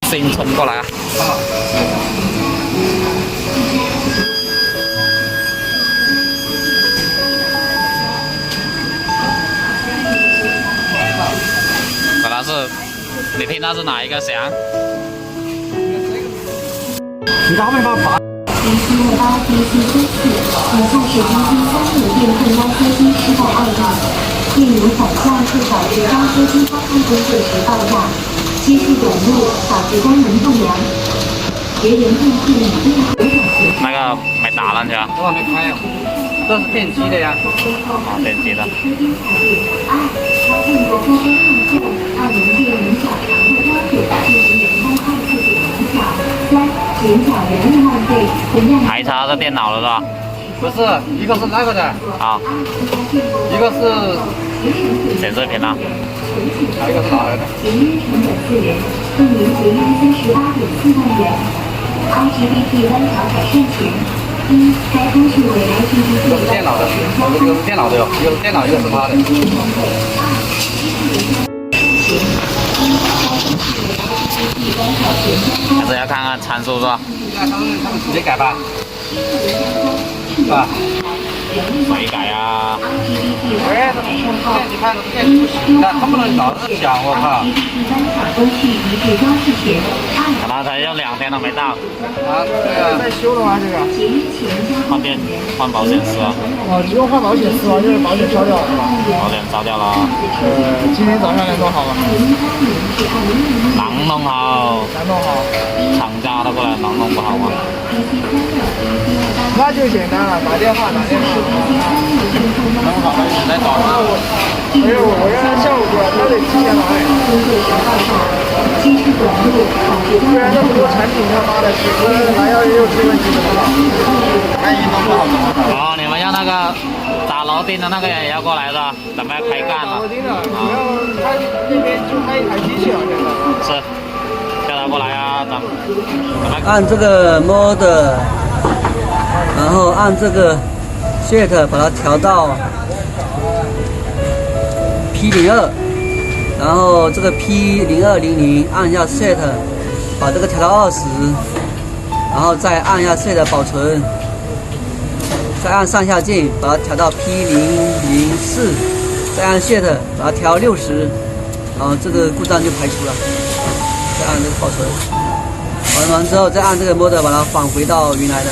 声冲过来啊！可能是你听到是哪一个响？你刚没把拔。并由反向至导致高车机发生工作时爆炸，接触短路导致功能不良。别人电器已经回转。那个没打上去啊？我还没开呀，这是电机的呀。啊，电机的。它通过多方抗后，按门店轮角长的标准进行人工二次点轮角。三、轮角人力浪费，同样。排插在电脑了是吧？不是，一个是那个的，啊，一个是显示屏啊。还有一个是哪来的？节约成本4元，更年节约38.4万元。IGBT 弯条改善前，一、该工序为 IGBT 一个是电脑的，一个是电脑的哟，一个是电脑，一个是他的。还是要看看参数是吧？那他们直接改吧，是吧？谁改啊？哎，电机看电机不行的，他不能老是讲，我靠。可能才用2天都没到。啊，对啊。在修的吗？这个？换电换保险丝啊？哦，你用换保险丝啊？就是保险烧掉了是吧？保险烧掉了。今天早上能弄好吗？能弄好。能弄好。厂家的过来能弄不好吗？那就简单了，打电话。弄好了你再找他。哎呦，我让他下午过来，他得提前来。不然这么多产品他妈的，来要又出问题怎么办？万一弄不好怎么办？哦，你们要那个打楼钉的那个人也要过来是吧？咱们要开干了。打楼钉的，主要他那边就开一台机器了，现在。是，叫他过来啊，咱们按这个 mode， 然后按这个 set 把它调到 P02， 然后这个 P0200 按一下 set， 把这个调到20，然后再按一下 set 保存，再按上下键把它调到 P004， 再按 set 把它调60，然后这个故障就排除了。再按这个保存。保存完之后，再按这个 mode 把它返回到原来的。